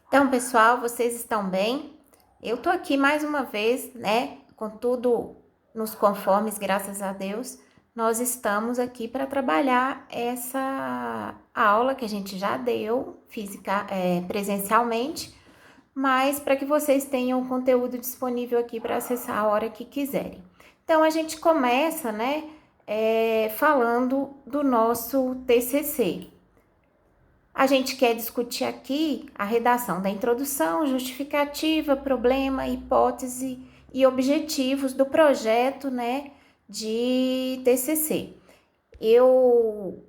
Então, pessoal, vocês estão bem? Eu tô aqui mais uma vez, né? Com tudo nos conformes, graças a Deus. Nós estamos aqui para trabalhar essa aula que a gente já deu presencialmente, mas para que vocês tenham o conteúdo disponível aqui para acessar a hora que quiserem. Então, a gente começa, né? Falando do nosso TCC. A gente quer discutir aqui a redação da introdução, justificativa, problema, hipótese e objetivos do projeto, né, de TCC. Eu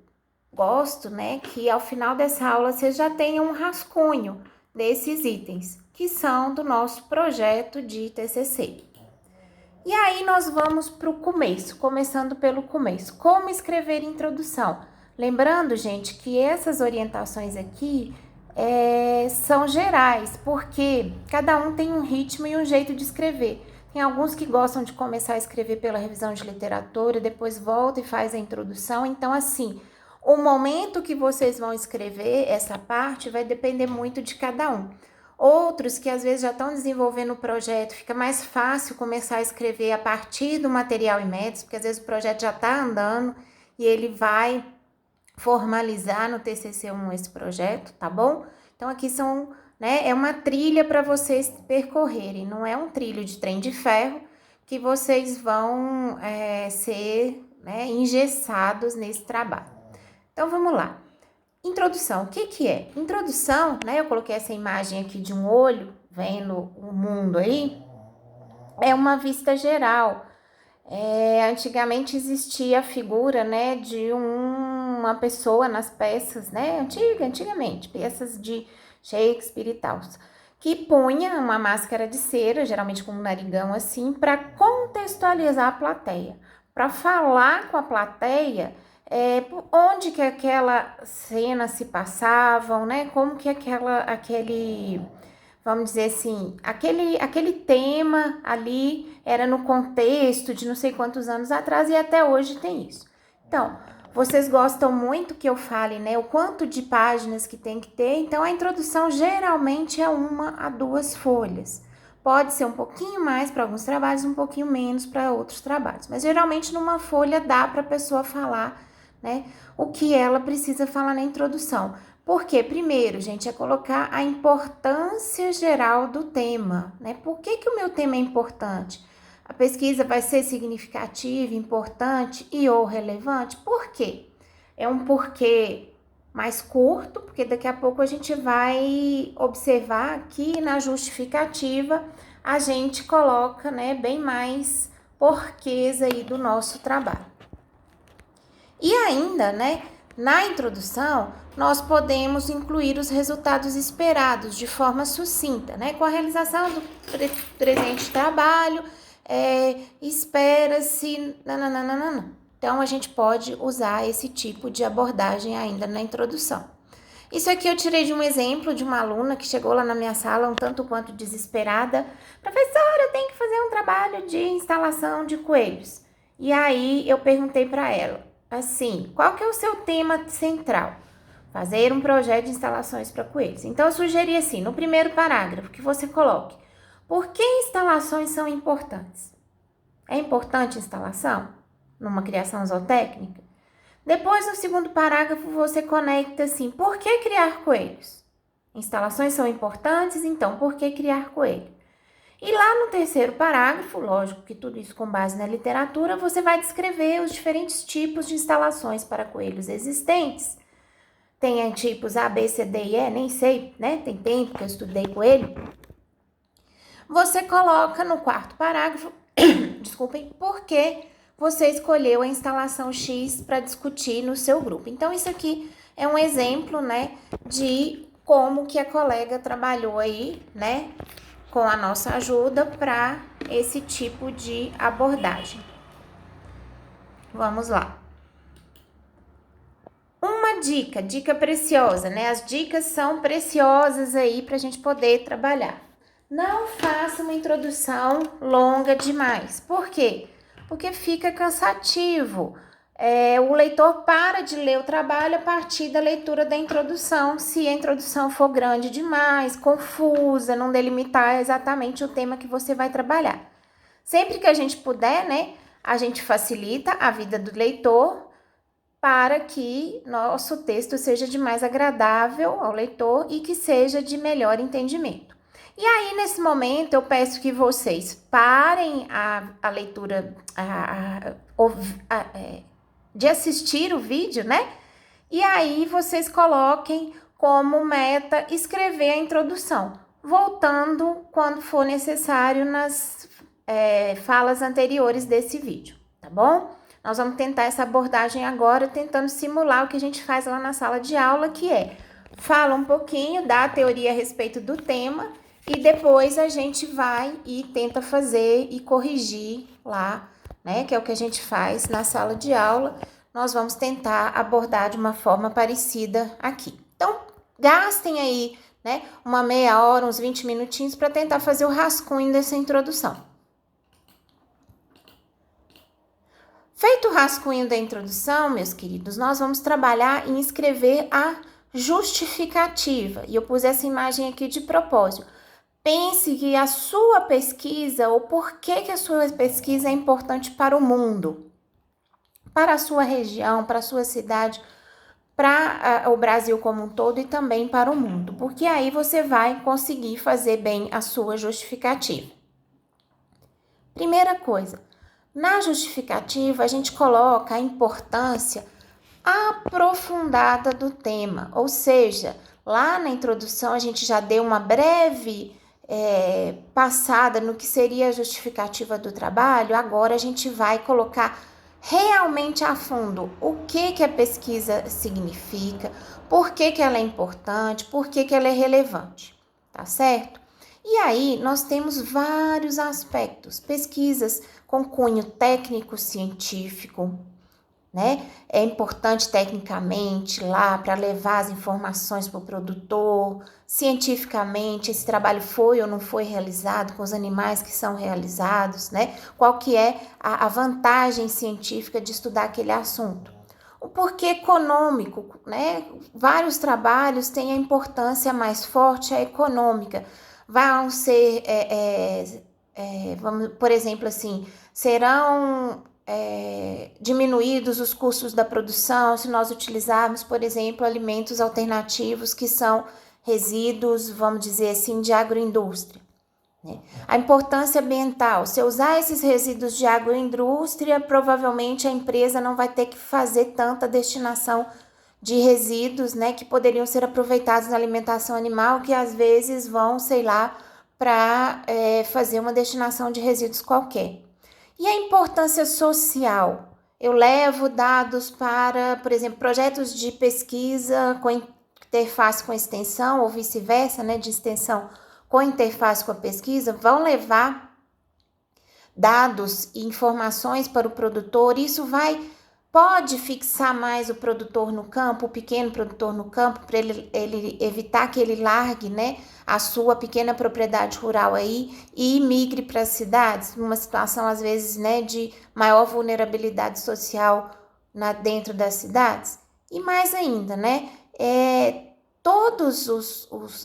gosto, né, que ao final dessa aula você já tenha um rascunho desses itens, que são do nosso projeto de TCC. E aí nós vamos para o começo, começando pelo começo. Como escrever introdução? Lembrando, gente, que essas orientações aqui são gerais, porque cada um tem um ritmo e um jeito de escrever. Tem alguns que gostam de começar a escrever pela revisão de literatura, depois volta e faz a introdução. Então, assim, o momento que vocês vão escrever essa parte vai depender muito de cada um. Outros que às vezes já estão desenvolvendo o projeto, fica mais fácil começar a escrever a partir do material e métodos, porque às vezes o projeto já está andando e ele vai formalizar no TCC1 esse projeto, tá bom? Então aqui são, né, é uma trilha para vocês percorrerem, não é um trilho de trem de ferro que vocês vão ser, né, engessados nesse trabalho. Então vamos lá. Introdução, o que é? Introdução, né, eu coloquei essa imagem aqui de um olho, vendo o mundo aí, é uma vista geral. Antigamente existia a figura, né, de uma pessoa nas peças, né, antigamente, peças de Shakespeare e tal, que punha uma máscara de cera, geralmente com um narigão assim, para contextualizar a plateia, para falar com a plateia onde que aquela cena se passavam, né, como que aquele vamos dizer assim, aquele tema ali era no contexto de não sei quantos anos atrás e até hoje tem isso. Então, vocês gostam muito que eu fale, né, o quanto de páginas que tem que ter, então a introdução geralmente é 1 a 2 folhas. Pode ser um pouquinho mais para alguns trabalhos, um pouquinho menos para outros trabalhos, mas geralmente numa folha dá para a pessoa falar, né, o que ela precisa falar na introdução. Porque, primeiro, gente, é colocar a importância geral do tema, né? Por que o meu tema é importante? A pesquisa vai ser significativa, importante e ou relevante? Por quê? É um porquê mais curto, porque daqui a pouco a gente vai observar que na justificativa a gente coloca, né, bem mais porquês aí do nosso trabalho. E ainda, né, na introdução, nós podemos incluir os resultados esperados de forma sucinta, né, com a realização do presente trabalho, espera-se, nananana. Então, a gente pode usar esse tipo de abordagem ainda na introdução. Isso aqui eu tirei de um exemplo de uma aluna que chegou lá na minha sala um tanto quanto desesperada. Professora, eu tenho que fazer um trabalho de instalação de coelhos. E aí eu perguntei para ela, assim, qual que é o seu tema central? Fazer um projeto de instalações para coelhos. Então eu sugeri assim, no primeiro parágrafo, que você coloque, por que instalações são importantes? É importante instalação numa criação zootécnica? Depois, no segundo parágrafo, você conecta assim, por que criar coelhos? Instalações são importantes, então por que criar coelho? E lá no terceiro parágrafo, lógico que tudo isso com base na literatura, você vai descrever os diferentes tipos de instalações para coelhos existentes. Tem tipos A, B, C, D e E, nem sei, né? Tem tempo que eu estudei coelho. Você coloca no quarto parágrafo, desculpem, por que você escolheu a instalação X para discutir no seu grupo. Então, isso aqui é um exemplo, né, de como que a colega trabalhou aí, né, com a nossa ajuda para esse tipo de abordagem. Vamos lá. Uma dica preciosa, né? As dicas são preciosas aí para a gente poder trabalhar. Não faça uma introdução longa demais. Por quê? Porque fica cansativo. o leitor para de ler o trabalho a partir da leitura da introdução, se a introdução for grande demais, confusa, não delimitar exatamente o tema que você vai trabalhar. Sempre que a gente puder, né, a gente facilita a vida do leitor para que nosso texto seja de mais agradável ao leitor e que seja de melhor entendimento. E aí, nesse momento, eu peço que vocês parem a leitura, de assistir o vídeo, né? E aí, vocês coloquem como meta escrever a introdução, voltando quando for necessário nas falas anteriores desse vídeo, tá bom? Nós vamos tentar essa abordagem agora, tentando simular o que a gente faz lá na sala de aula, que é fala um pouquinho, dá a teoria a respeito do tema e depois a gente vai e tenta fazer e corrigir lá, né? Que é o que a gente faz na sala de aula. Nós vamos tentar abordar de uma forma parecida aqui. Então, gastem aí, né, uma meia hora, uns 20 minutinhos para tentar fazer o rascunho dessa introdução. Feito o rascunho da introdução, meus queridos, nós vamos trabalhar em escrever a justificativa. E eu pus essa imagem aqui de propósito. Pense que a sua pesquisa, ou por que a sua pesquisa é importante para o mundo, para a sua região, para a sua cidade, para o Brasil como um todo e também para o mundo, porque aí você vai conseguir fazer bem a sua justificativa. Primeira coisa, na justificativa a gente coloca a importância aprofundada do tema, ou seja, lá na introdução a gente já deu uma breve passada no que seria a justificativa do trabalho, agora a gente vai colocar realmente a fundo o que a pesquisa significa, por que ela é importante, por que ela é relevante, tá certo? E aí nós temos vários aspectos, pesquisas com cunho técnico-científico, né? É importante tecnicamente lá para levar as informações para o produtor, cientificamente esse trabalho foi ou não foi realizado com os animais que são realizados, né? Qual que é a vantagem científica de estudar aquele assunto? O porquê econômico, né? Vários trabalhos têm a importância mais forte, a econômica. Vão ser, vamos, por exemplo, assim, serão diminuídos os custos da produção se nós utilizarmos, por exemplo, alimentos alternativos que são resíduos, vamos dizer assim, de agroindústria, né? A importância ambiental, se eu usar esses resíduos de agroindústria, provavelmente a empresa não vai ter que fazer tanta destinação de resíduos, né, que poderiam ser aproveitados na alimentação animal, que às vezes vão, sei lá, para fazer uma destinação de resíduos qualquer. E a importância social? Eu levo dados para, por exemplo, projetos de pesquisa com interface com extensão ou vice-versa, né, de extensão com interface com a pesquisa, vão levar dados e informações para o produtor. Isso pode fixar mais o produtor no campo, o pequeno produtor no campo, para ele evitar que ele largue, né, a sua pequena propriedade rural aí e migre para as cidades, numa situação às vezes, né, de maior vulnerabilidade social dentro das cidades. E mais ainda, né, todas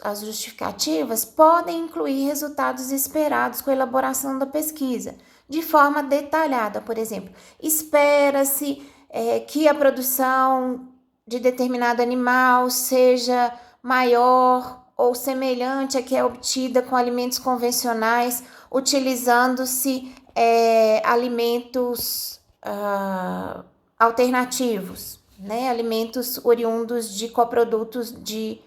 as justificativas podem incluir resultados esperados com a elaboração da pesquisa, de forma detalhada. Por exemplo, espera-se que a produção de determinado animal seja maior ou semelhante à que é obtida com alimentos convencionais, utilizando-se alimentos alternativos, né? Alimentos oriundos de coprodutos de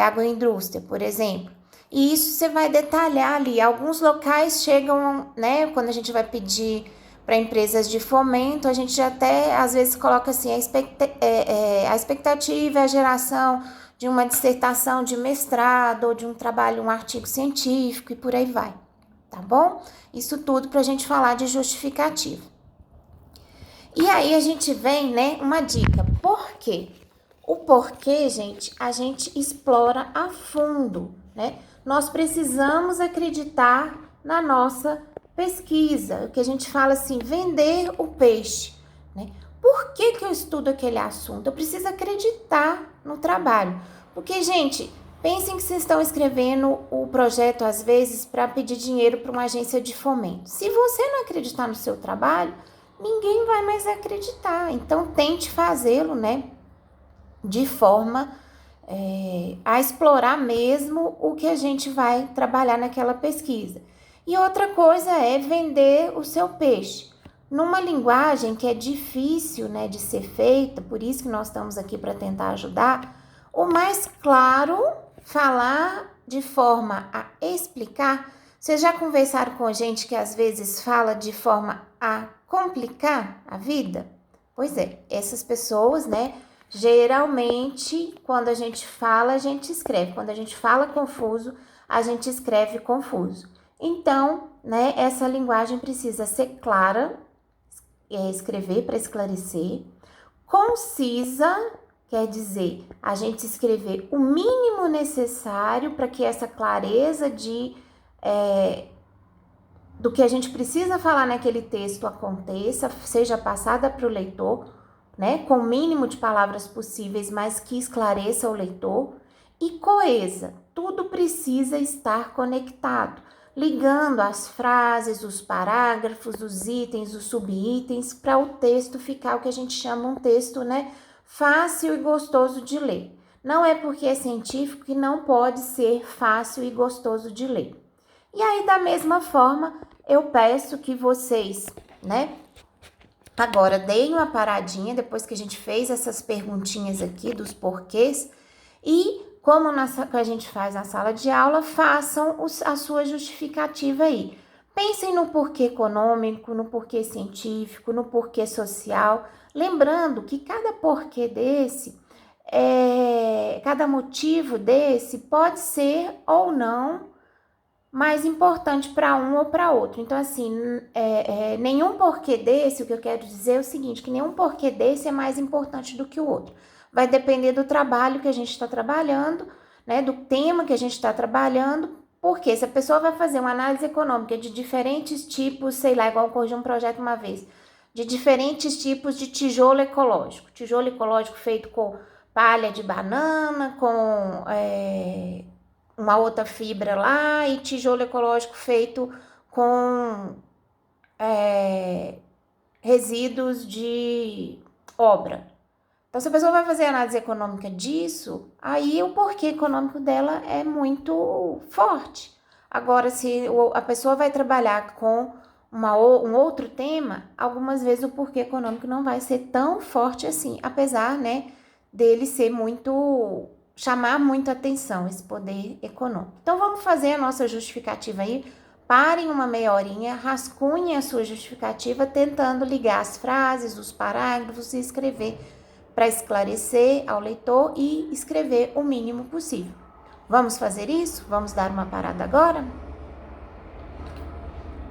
agroindústria, por exemplo. E isso você vai detalhar ali. Alguns locais chegam, né, quando a gente vai pedir para empresas de fomento, a gente até às vezes coloca assim, a expectativa é a geração de uma dissertação de mestrado ou de um trabalho, um artigo científico e por aí vai, tá bom? Isso tudo para a gente falar de justificativa. E aí a gente vem, né, uma dica, por quê? O porquê, gente, a gente explora a fundo, né? Nós precisamos acreditar na nossa pesquisa, o que a gente fala assim, vender o peixe, né? Por que eu estudo aquele assunto? Eu preciso acreditar no trabalho. Porque, gente, pensem que vocês estão escrevendo o projeto, às vezes, para pedir dinheiro para uma agência de fomento. Se você não acreditar no seu trabalho, ninguém vai mais acreditar. Então, tente fazê-lo, né? De forma a explorar mesmo o que a gente vai trabalhar naquela pesquisa. E outra coisa é vender o seu peixe. Numa linguagem que é difícil, né, de ser feita, por isso que nós estamos aqui para tentar ajudar, o mais claro, falar de forma a explicar. Vocês já conversaram com gente que às vezes fala de forma a complicar a vida? Pois é, essas pessoas, né, geralmente, quando a gente fala, a gente escreve. Quando a gente fala confuso, a gente escreve confuso. Então, né, essa linguagem precisa ser clara, escrever para esclarecer. Concisa, quer dizer, a gente escrever o mínimo necessário para que essa clareza do que a gente precisa falar naquele texto aconteça, seja passada para o leitor, né, com o mínimo de palavras possíveis, mas que esclareça o leitor, e coesa, tudo precisa estar conectado, ligando as frases, os parágrafos, os itens, os subitens, para o texto ficar o que a gente chama um texto, né, fácil e gostoso de ler. Não é porque é científico que não pode ser fácil e gostoso de ler. E aí, da mesma forma, eu peço que vocês, né, agora deem uma paradinha depois que a gente fez essas perguntinhas aqui dos porquês e, como a gente faz na sala de aula, façam a sua justificativa aí. Pensem no porquê econômico, no porquê científico, no porquê social, lembrando que cada porquê desse, cada motivo desse pode ser ou não mais importante para um ou para outro. Então, assim, nenhum porquê desse, o que eu quero dizer é o seguinte, que nenhum porquê desse é mais importante do que o outro. Vai depender do trabalho que a gente está trabalhando, né, do tema que a gente está trabalhando, porque se a pessoa vai fazer uma análise econômica de diferentes tipos, sei lá, igual eu corrigi um projeto uma vez, de diferentes tipos de tijolo ecológico feito com palha de banana, com uma outra fibra lá e tijolo ecológico feito com resíduos de obra. Então, se a pessoa vai fazer análise econômica disso, aí o porquê econômico dela é muito forte. Agora, se a pessoa vai trabalhar com um outro tema, algumas vezes o porquê econômico não vai ser tão forte assim, apesar, né, dele ser chamar muito atenção, esse poder econômico. Então, vamos fazer a nossa justificativa aí. Parem uma meia horinha, rascunhem a sua justificativa, tentando ligar as frases, os parágrafos e escrever para esclarecer ao leitor e escrever o mínimo possível. Vamos fazer isso? Vamos dar uma parada agora?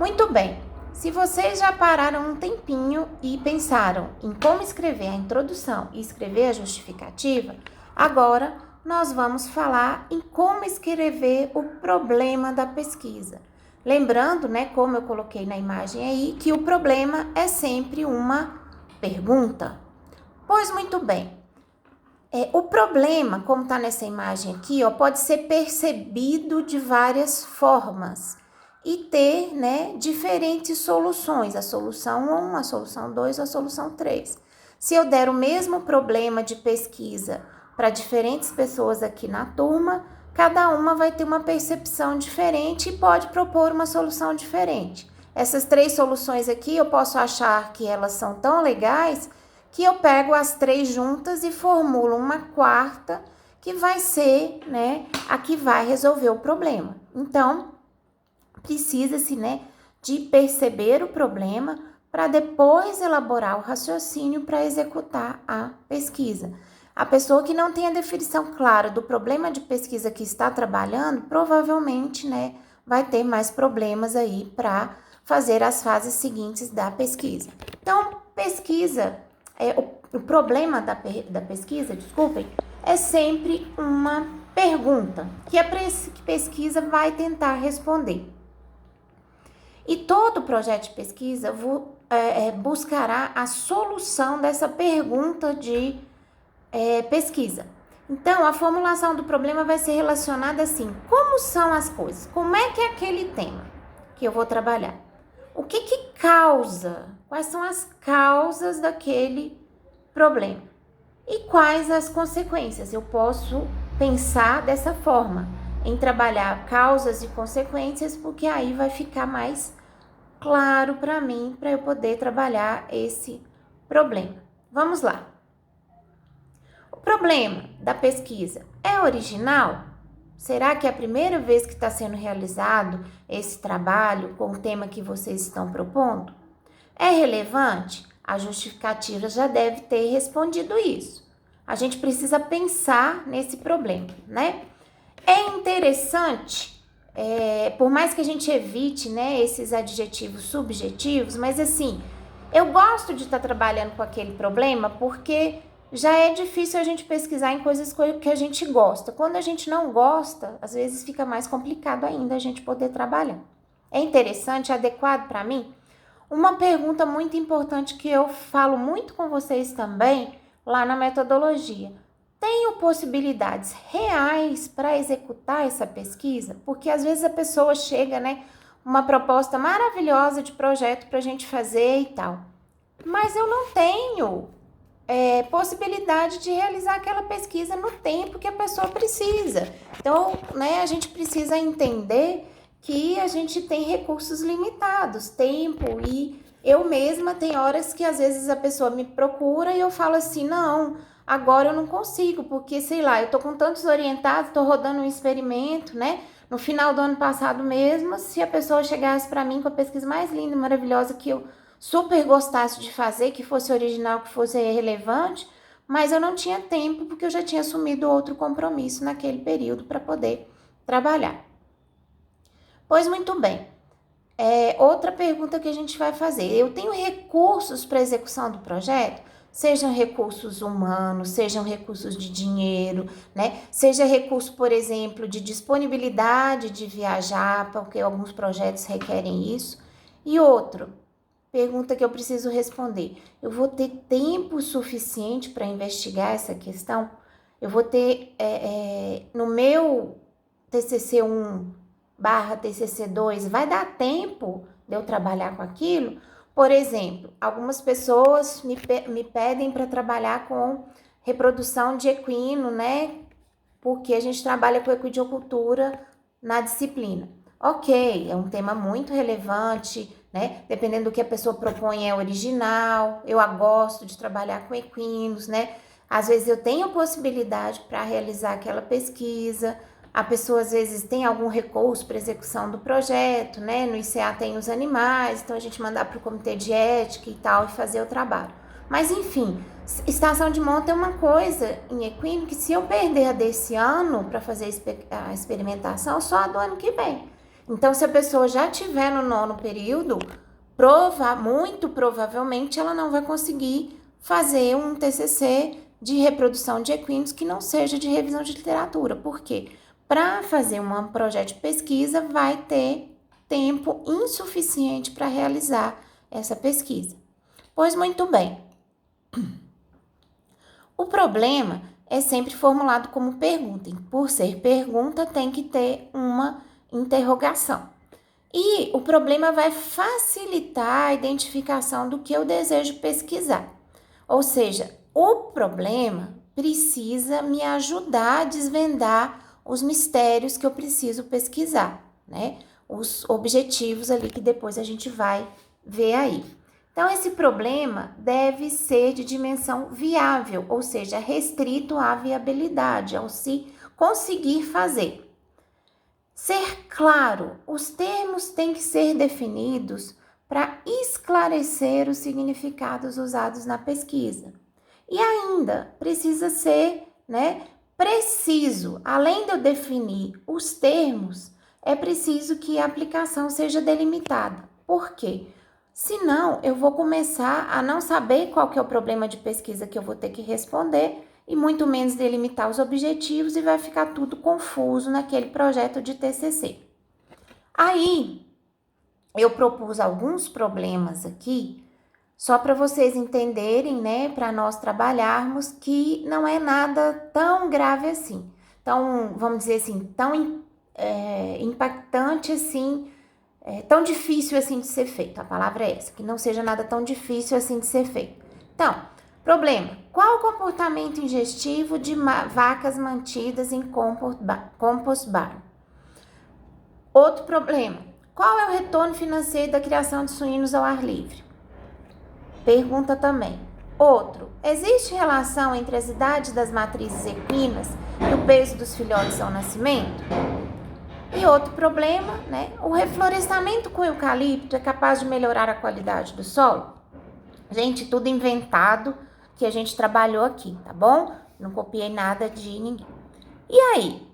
Muito bem. Se vocês já pararam um tempinho e pensaram em como escrever a introdução e escrever a justificativa, agora nós vamos falar em como escrever o problema da pesquisa. Lembrando, né, como eu coloquei na imagem aí, que o problema é sempre uma pergunta. Pois muito bem, o problema, como está nessa imagem aqui, pode ser percebido de várias formas e ter, né, diferentes soluções, a solução 1, a solução 2, a solução 3. Se eu der o mesmo problema de pesquisa para diferentes pessoas aqui na turma, cada uma vai ter uma percepção diferente e pode propor uma solução diferente. Essas 3 soluções aqui, eu posso achar que elas são tão legais que eu pego as 3 juntas e formulo uma quarta que vai ser, né, a que vai resolver o problema. Então, precisa-se, né, de perceber o problema para depois elaborar o raciocínio para executar a pesquisa. A pessoa que não tem a definição clara do problema de pesquisa que está trabalhando, provavelmente, né, vai ter mais problemas aí para fazer as fases seguintes da pesquisa. Então, o problema da pesquisa, desculpem, é sempre uma pergunta que a pesquisa vai tentar responder. E todo projeto de pesquisa buscará a solução dessa pergunta de pesquisa. Então, a formulação do problema vai ser relacionada assim: como são as coisas? Como é que é aquele tema que eu vou trabalhar? O que causa? Quais são as causas daquele problema? E quais as consequências? Eu posso pensar dessa forma, em trabalhar causas e consequências, porque aí vai ficar mais claro para mim, para eu poder trabalhar esse problema. Vamos lá. O problema da pesquisa é original? Será que é a primeira vez que está sendo realizado esse trabalho com o tema que vocês estão propondo? É relevante? A justificativa já deve ter respondido isso. A gente precisa pensar nesse problema, né? É interessante, por mais que a gente evite, né, esses adjetivos subjetivos, mas assim, eu gosto de estar trabalhando com aquele problema porque já é difícil a gente pesquisar em coisas que a gente gosta. Quando a gente não gosta, às vezes fica mais complicado ainda a gente poder trabalhar. É interessante, adequado para mim? Uma pergunta muito importante que eu falo muito com vocês também, lá na metodologia. Tenho possibilidades reais para executar essa pesquisa? Porque às vezes a pessoa chega, né, uma proposta maravilhosa de projeto para a gente fazer e tal. Mas eu não tenho possibilidade de realizar aquela pesquisa no tempo que a pessoa precisa. Então, né, a gente precisa entender que a gente tem recursos limitados, tempo, e eu mesma tem horas que às vezes a pessoa me procura e eu falo assim, não, agora eu não consigo, porque sei lá, eu tô com tantos orientados, tô rodando um experimento, né? No final do ano passado mesmo, se a pessoa chegasse para mim com a pesquisa mais linda e maravilhosa que eu super gostasse de fazer, que fosse original, que fosse relevante, mas eu não tinha tempo porque eu já tinha assumido outro compromisso naquele período para poder trabalhar. Pois muito bem. Outra pergunta que a gente vai fazer: eu tenho recursos para execução do projeto? Sejam recursos humanos, sejam recursos de dinheiro, né? Seja recurso, por exemplo, de disponibilidade de viajar, porque alguns projetos requerem isso. E outro, pergunta que eu preciso responder: eu vou ter tempo suficiente para investigar essa questão? Eu vou ter, no meu TCC1/TCC2, vai dar tempo de eu trabalhar com aquilo? Por exemplo, algumas pessoas me pedem para trabalhar com reprodução de equino, né? Porque a gente trabalha com equidiocultura na disciplina. Ok, é um tema muito relevante, né? Dependendo do que a pessoa propõe é original, eu gosto de trabalhar com equinos, né? Às vezes eu tenho possibilidade para realizar aquela pesquisa, a pessoa às vezes tem algum recurso para execução do projeto, né? No ICA tem os animais, então a gente mandar para o comitê de ética e tal e fazer o trabalho. Mas enfim, estação de monta é uma coisa em equino que se eu perder a desse ano para fazer a experimentação, só a do ano que vem. Então, se a pessoa já estiver no 9º período, muito provavelmente ela não vai conseguir fazer um TCC de reprodução de equinos que não seja de revisão de literatura. Por quê? Para fazer um projeto de pesquisa, vai ter tempo insuficiente para realizar essa pesquisa. Pois muito bem. O problema é sempre formulado como pergunta. Por ser pergunta, tem que ter uma interrogação. E o problema vai facilitar a identificação do que eu desejo pesquisar. Ou seja, o problema precisa me ajudar a desvendar os mistérios que eu preciso pesquisar, né? Os objetivos ali que depois a gente vai ver aí. Então, esse problema deve ser de dimensão viável, ou seja, restrito à viabilidade, ao se conseguir fazer. Ser claro, os termos têm que ser definidos para esclarecer os significados usados na pesquisa. E ainda precisa ser, né, preciso. Além de eu definir os termos, é preciso que a aplicação seja delimitada. Por quê? Senão, eu vou começar a não saber qual que é o problema de pesquisa que eu vou ter que responder e muito menos delimitar os objetivos e vai ficar tudo confuso naquele projeto de TCC. Aí, eu propus alguns problemas aqui Só para vocês entenderem, né, para nós trabalharmos que não é nada tão grave assim. Então, vamos dizer assim, tão impactante assim, tão difícil assim de ser feito. A palavra é essa, que não seja nada tão difícil assim de ser feito. Então, problema. Qual o comportamento ingestivo de vacas mantidas em compost barn? Outro problema. Qual é o retorno financeiro da criação de suínos ao ar livre? Pergunta também. Outro. Existe relação entre as idades das matrizes equinas e o peso dos filhotes ao nascimento? E outro problema, né? O reflorestamento com eucalipto é capaz de melhorar a qualidade do solo? Gente, tudo inventado que a gente trabalhou aqui, tá bom? Não copiei nada de ninguém. E aí,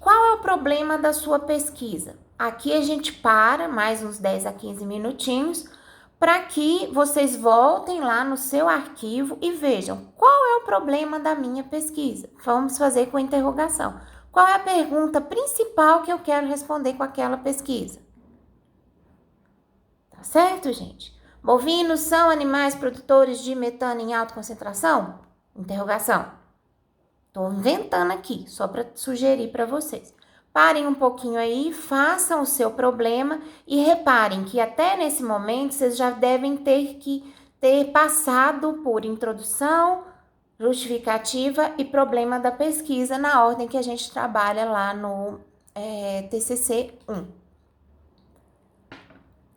qual é o problema da sua pesquisa? Aqui a gente para mais uns 10 a 15 minutinhos para que vocês voltem lá no seu arquivo e vejam qual é o problema da minha pesquisa. Vamos fazer com interrogação. Qual é a pergunta principal que eu quero responder com aquela pesquisa? Tá certo, gente? Bovinos são animais produtores de metano em alta concentração? Interrogação. Estou inventando aqui, só para sugerir para vocês. Parem um pouquinho aí, façam o seu problema e reparem que até nesse momento vocês já devem ter passado por introdução, justificativa e problema da pesquisa na ordem que a gente trabalha lá no TCC 1.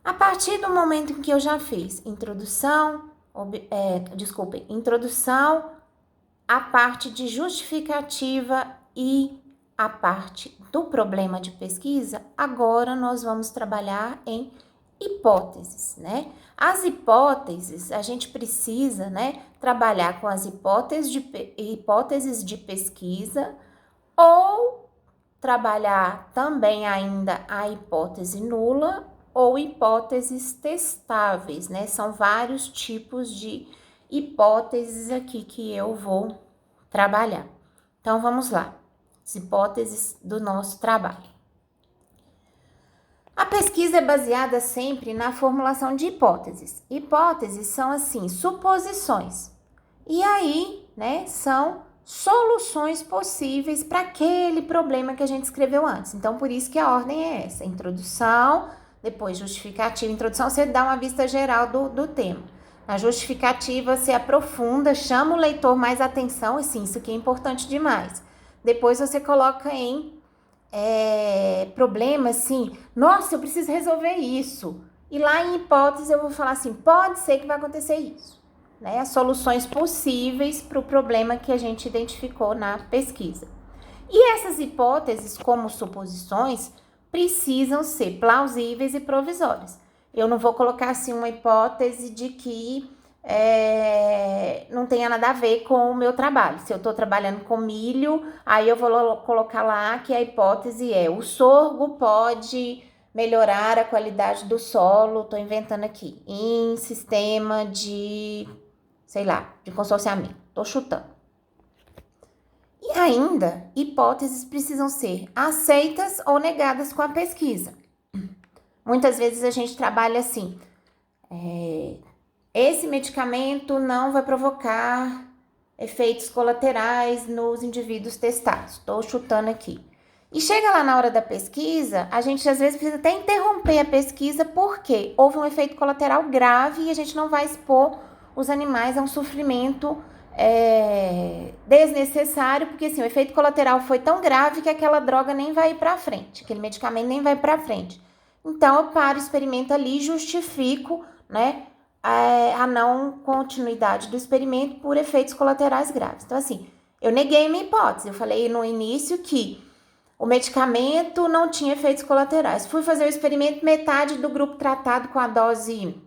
A partir do momento em que eu já fiz introdução, a parte de justificativa e a parte do problema de pesquisa, agora nós vamos trabalhar em hipóteses, né? As hipóteses, a gente precisa, né, trabalhar com as hipóteses de pesquisa ou trabalhar também ainda a hipótese nula ou hipóteses testáveis, né? São vários tipos de hipóteses aqui que eu vou trabalhar. Então, vamos lá. As hipóteses do nosso trabalho. A pesquisa é baseada sempre na formulação de hipóteses. Hipóteses são, assim, suposições. E aí, né, são soluções possíveis para aquele problema que a gente escreveu antes. Então, por isso que a ordem é essa. Introdução, depois justificativa. Introdução, você dá uma vista geral do tema. Na justificativa, você aprofunda, chama o leitor mais atenção. Assim, isso aqui é importante demais. Depois você coloca em problema, assim, nossa, eu preciso resolver isso. E lá em hipótese eu vou falar assim, pode ser que vai acontecer isso. Né? As soluções possíveis para o problema que a gente identificou na pesquisa. E essas hipóteses, como suposições, precisam ser plausíveis e provisórias. Eu não vou colocar assim uma hipótese de que não tenha nada a ver com o meu trabalho. Se eu estou trabalhando com milho, aí eu vou colocar lá que a hipótese é o sorgo pode melhorar a qualidade do solo, estou inventando aqui, em sistema de, sei lá, de consorciamento, estou chutando. E ainda, hipóteses precisam ser aceitas ou negadas com a pesquisa. Muitas vezes a gente trabalha assim, esse medicamento não vai provocar efeitos colaterais nos indivíduos testados. Estou chutando aqui. E chega lá na hora da pesquisa, a gente às vezes precisa até interromper a pesquisa porque houve um efeito colateral grave e a gente não vai expor os animais a um sofrimento desnecessário, porque assim, o efeito colateral foi tão grave que aquela droga nem vai ir para frente, aquele medicamento nem vai para frente. Então, eu paro o experimento ali e justifico, né, a não continuidade do experimento por efeitos colaterais graves. Então, assim, eu neguei minha hipótese. Eu falei no início que o medicamento não tinha efeitos colaterais. Fui fazer o experimento, metade do grupo tratado com a dose,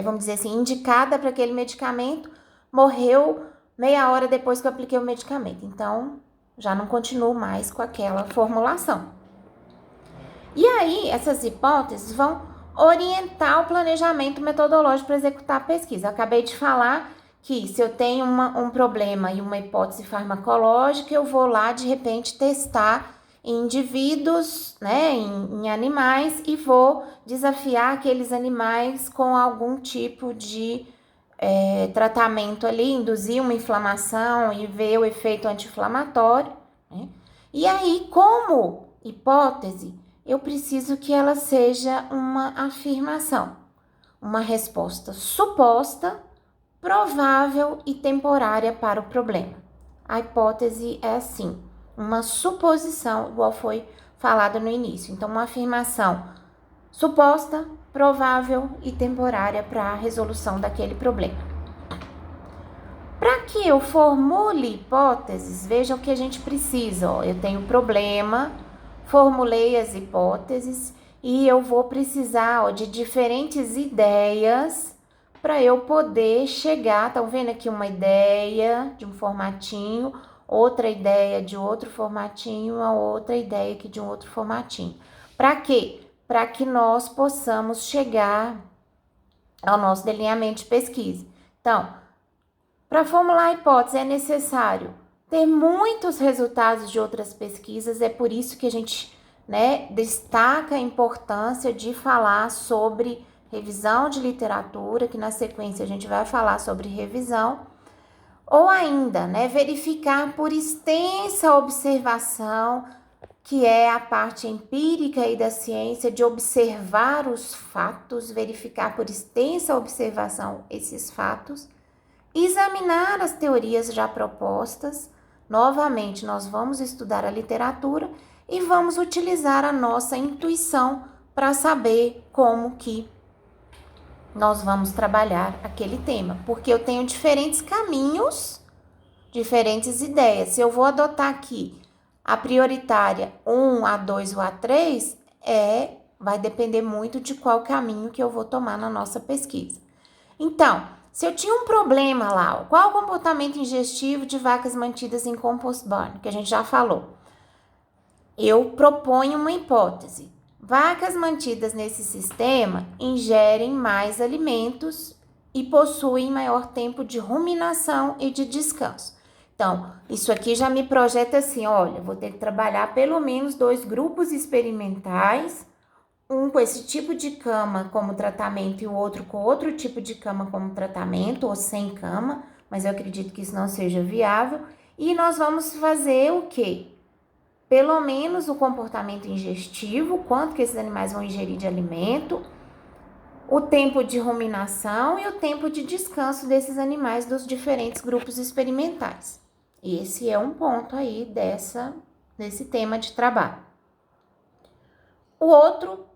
vamos dizer assim, indicada para aquele medicamento, morreu meia hora depois que eu apliquei o medicamento. Então, já não continuo mais com aquela formulação. E aí, essas hipóteses vão orientar o planejamento metodológico para executar a pesquisa. Eu acabei de falar que se eu tenho um problema e uma hipótese farmacológica, eu vou lá, de repente, testar em indivíduos, né, em animais, e vou desafiar aqueles animais com algum tipo de tratamento ali, induzir uma inflamação e ver o efeito anti-inflamatório, né? E aí, como hipótese, eu preciso que ela seja uma afirmação, uma resposta suposta, provável e temporária para o problema. A hipótese é assim, uma suposição, igual foi falado no início. Então, uma afirmação suposta, provável e temporária para a resolução daquele problema. Para que eu formule hipóteses, veja o que a gente precisa. Ó, eu tenho problema, formulei as hipóteses e eu vou precisar de diferentes ideias para eu poder chegar. Estão vendo aqui uma ideia de um formatinho, outra ideia de outro formatinho, uma outra ideia aqui de um outro formatinho. Para quê? Para que nós possamos chegar ao nosso delineamento de pesquisa. Então, para formular a hipótese é necessário ter muitos resultados de outras pesquisas, é por isso que a gente, né, destaca a importância de falar sobre revisão de literatura, que na sequência a gente vai falar sobre revisão, ou ainda, né, verificar por extensa observação, que é a parte empírica aí da ciência, de observar os fatos, verificar por extensa observação esses fatos, examinar as teorias já propostas. Novamente, nós vamos estudar a literatura e vamos utilizar a nossa intuição para saber como que nós vamos trabalhar aquele tema, porque eu tenho diferentes caminhos, diferentes ideias. Se eu vou adotar aqui a prioritária 1, a 2 ou a 3, vai depender muito de qual caminho que eu vou tomar na nossa pesquisa. Então, se eu tinha um problema lá, qual o comportamento ingestivo de vacas mantidas em compost barn, que a gente já falou, eu proponho uma hipótese. Vacas mantidas nesse sistema ingerem mais alimentos e possuem maior tempo de ruminação e de descanso. Então, isso aqui já me projeta assim, olha, vou ter que trabalhar pelo menos 2 grupos experimentais, um com esse tipo de cama como tratamento e o outro com outro tipo de cama como tratamento, ou sem cama, mas eu acredito que isso não seja viável. E nós vamos fazer o quê? Pelo menos o comportamento ingestivo, quanto que esses animais vão ingerir de alimento, o tempo de ruminação e o tempo de descanso desses animais dos diferentes grupos experimentais. Esse é um ponto aí desse tema de trabalho. O outro,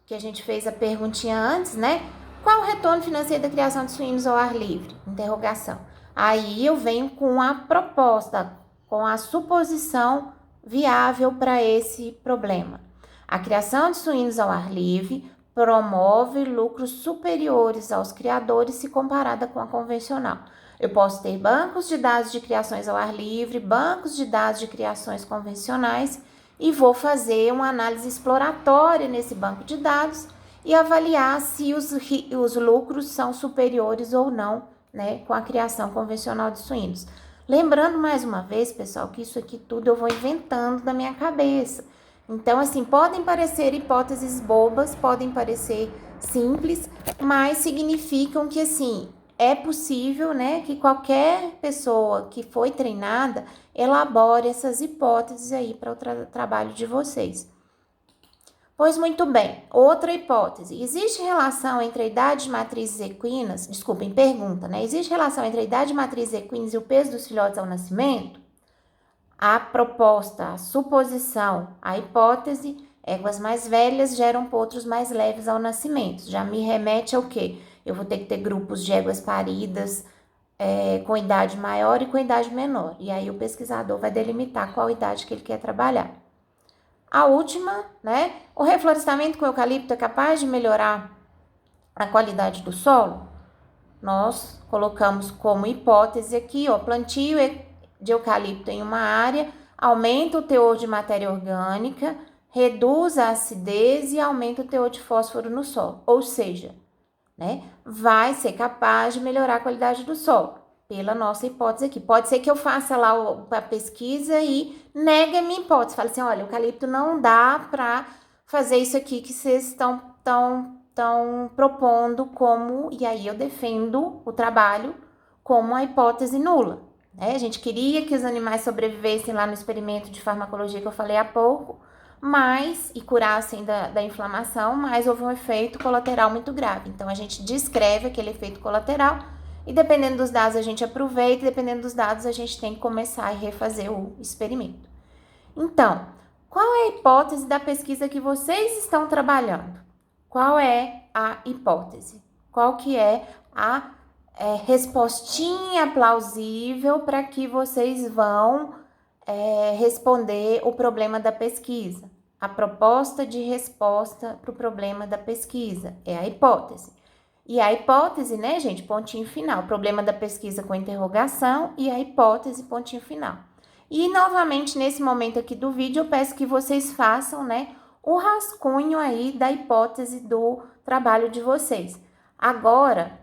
que a gente fez a perguntinha antes, né? Qual o retorno financeiro da criação de suínos ao ar livre? Interrogação. Aí eu venho com a proposta, com a suposição viável para esse problema. A criação de suínos ao ar livre promove lucros superiores aos criadores se comparada com a convencional. Eu posso ter bancos de dados de criações ao ar livre, bancos de dados de criações convencionais, e vou fazer uma análise exploratória nesse banco de dados e avaliar se os lucros são superiores ou não, né, com a criação convencional de suínos. Lembrando mais uma vez, pessoal, que isso aqui tudo eu vou inventando da minha cabeça. Então, assim, podem parecer hipóteses bobas, podem parecer simples, mas significam que, assim, é possível, né, que qualquer pessoa que foi treinada elabore essas hipóteses aí para o trabalho de vocês. Pois muito bem, outra hipótese. Existe relação entre a idade de matrizes equinas, pergunta, né? Existe relação entre a idade de matrizes equinas e o peso dos filhotes ao nascimento? A proposta, a suposição, a hipótese, éguas mais velhas geram potros mais leves ao nascimento. Já me remete ao quê? Eu vou ter que ter grupos de éguas paridas com idade maior e com idade menor. E aí o pesquisador vai delimitar qual idade que ele quer trabalhar. A última, né? O reflorestamento com eucalipto é capaz de melhorar a qualidade do solo? Nós colocamos como hipótese aqui, ó, plantio de eucalipto em uma área aumenta o teor de matéria orgânica, reduz a acidez e aumenta o teor de fósforo no solo. Ou seja, né, vai ser capaz de melhorar a qualidade do solo. pela nossa hipótese aqui. Pode ser que eu faça lá a pesquisa e negue a minha hipótese. Fale assim, olha, eucalipto não dá para fazer isso aqui que vocês estão propondo como... E aí eu defendo o trabalho como a hipótese nula. Né? A gente queria que os animais sobrevivessem lá no experimento de farmacologia que eu falei há pouco, e curassem da inflamação, mas houve um efeito colateral muito grave. Então, a gente descreve aquele efeito colateral e, dependendo dos dados, a gente aproveita, e dependendo dos dados, a gente tem que começar e refazer o experimento. Então, qual é a hipótese da pesquisa que vocês estão trabalhando? Qual é a hipótese? Qual que é a respostinha plausível para que vocês vão responder o problema da pesquisa? A proposta de resposta para o problema da pesquisa é a hipótese. E a hipótese, né, gente, pontinho final. O problema da pesquisa com interrogação e a hipótese, pontinho final. E, novamente, nesse momento aqui do vídeo, eu peço que vocês façam, né, o rascunho aí da hipótese do trabalho de vocês. Agora,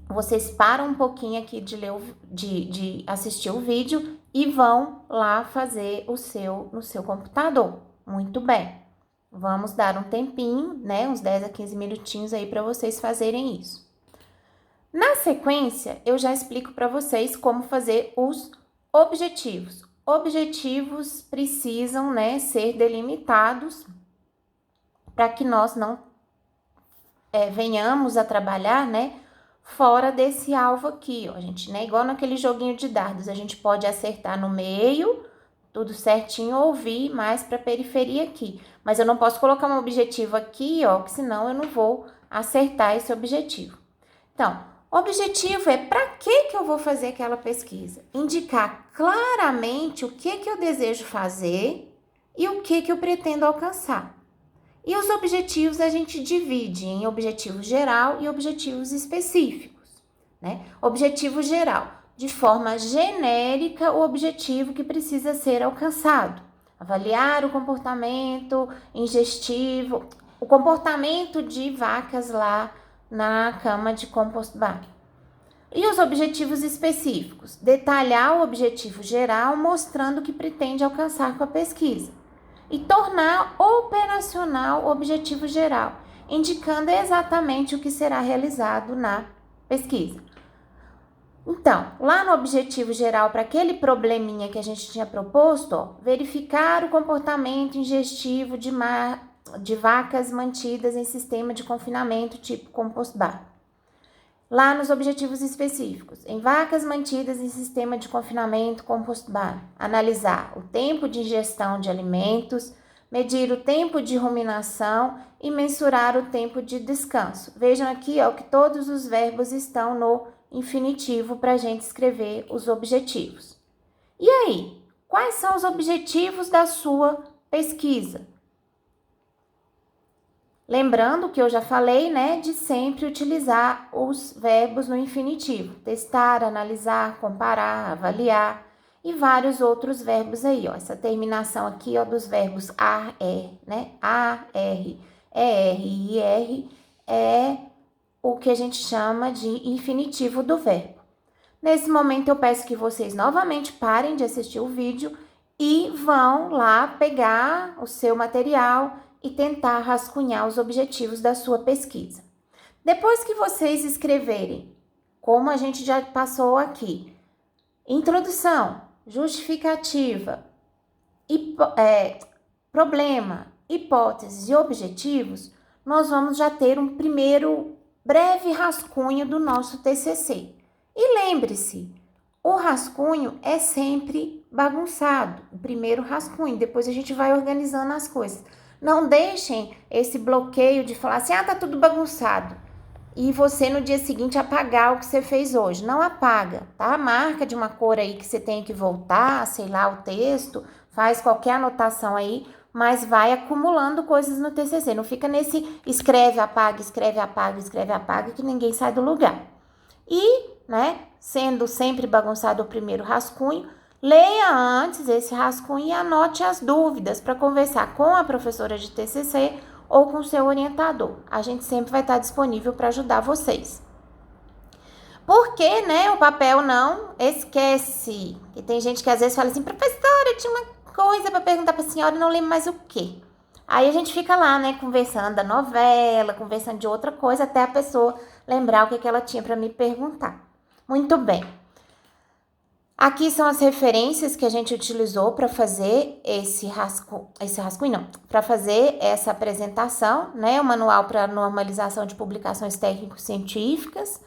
vocês param um pouquinho aqui de assistir o vídeo e vão lá fazer no seu computador. Muito bem. Vamos dar um tempinho, né? Uns 10 a 15 minutinhos aí para vocês fazerem isso. Na sequência, eu já explico para vocês como fazer os objetivos. Objetivos precisam, né, ser delimitados para que nós não venhamos a trabalhar, né, fora desse alvo aqui, ó. A gente, né, igual naquele joguinho de dardos, a gente pode acertar no meio, tudo certinho, ou vir mais para a periferia aqui. Mas eu não posso colocar um objetivo aqui, ó, que senão eu não vou acertar esse objetivo. Então, o objetivo é para que eu vou fazer aquela pesquisa? Indicar claramente o que eu desejo fazer e o que eu pretendo alcançar. E os objetivos a gente divide em objetivo geral e objetivos específicos, né? Objetivo geral, de forma genérica, o objetivo que precisa ser alcançado. Avaliar o comportamento ingestivo, o comportamento de vacas lá na cama de compostagem. E os objetivos específicos? Detalhar o objetivo geral, mostrando o que pretende alcançar com a pesquisa. E tornar operacional o objetivo geral, indicando exatamente o que será realizado na pesquisa. Então, lá no objetivo geral, para aquele probleminha que a gente tinha proposto, ó, verificar o comportamento ingestivo de vacas mantidas em sistema de confinamento tipo compost bar. Lá nos objetivos específicos, em vacas mantidas em sistema de confinamento compost bar, analisar o tempo de ingestão de alimentos, medir o tempo de ruminação e mensurar o tempo de descanso. Vejam aqui, ó, que todos os verbos estão no infinitivo para a gente escrever os objetivos. E aí, quais são os objetivos da sua pesquisa? Lembrando que eu já falei, né, de sempre utilizar os verbos no infinitivo. Testar, analisar, comparar, avaliar e vários outros verbos aí, ó. Essa terminação aqui, ó, dos verbos ar, né? A, R, e ir é o que a gente chama de infinitivo do verbo. Nesse momento, eu peço que vocês novamente parem de assistir o vídeo e vão lá pegar o seu material e tentar rascunhar os objetivos da sua pesquisa. Depois que vocês escreverem, como a gente já passou aqui, introdução, justificativa, problema, hipóteses e objetivos, nós vamos já ter um primeiro breve rascunho do nosso TCC. E lembre-se, o rascunho é sempre bagunçado, o primeiro rascunho, depois a gente vai organizando as coisas. Não deixem esse bloqueio de falar assim, tá tudo bagunçado. E você no dia seguinte apagar o que você fez hoje. Não apaga, tá? Marca de uma cor aí que você tem que voltar, sei lá, o texto, faz qualquer anotação aí, mas vai acumulando coisas no TCC. Não fica nesse escreve, apaga, escreve, apaga, escreve, apaga, que ninguém sai do lugar. E, né, sendo sempre bagunçado o primeiro rascunho, leia antes esse rascunho e anote as dúvidas para conversar com a professora de TCC ou com o seu orientador. A gente sempre vai estar disponível para ajudar vocês. Porque, né, o papel não esquece. E tem gente que às vezes fala assim, professora, eu tinha uma coisa para perguntar para a senhora e não lembro mais o quê. Aí a gente fica lá, né, conversando da novela, conversando de outra coisa, até a pessoa lembrar o que ela tinha para me perguntar. Muito bem. Aqui são as referências que a gente utilizou para fazer para fazer essa apresentação, né? O Manual para Normalização de Publicações Técnico-Científicas,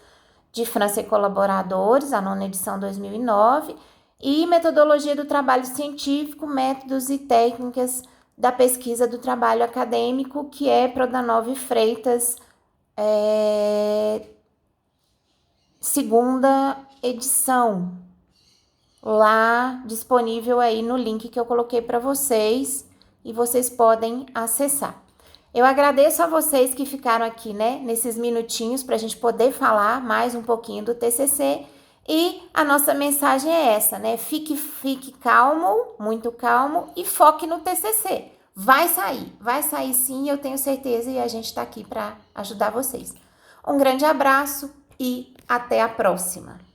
de França e Colaboradores, a 9ª edição 2009, e Metodologia do Trabalho Científico, Métodos e Técnicas da Pesquisa do Trabalho Acadêmico, que é Prodanov Freitas, 2ª edição, lá disponível aí no link que eu coloquei para vocês e vocês podem acessar. Eu agradeço a vocês que ficaram aqui, né, nesses minutinhos para a gente poder falar mais um pouquinho do TCC e a nossa mensagem é essa, né, fique calmo, muito calmo e foque no TCC. Vai sair sim, eu tenho certeza e a gente está aqui para ajudar vocês. Um grande abraço e até a próxima!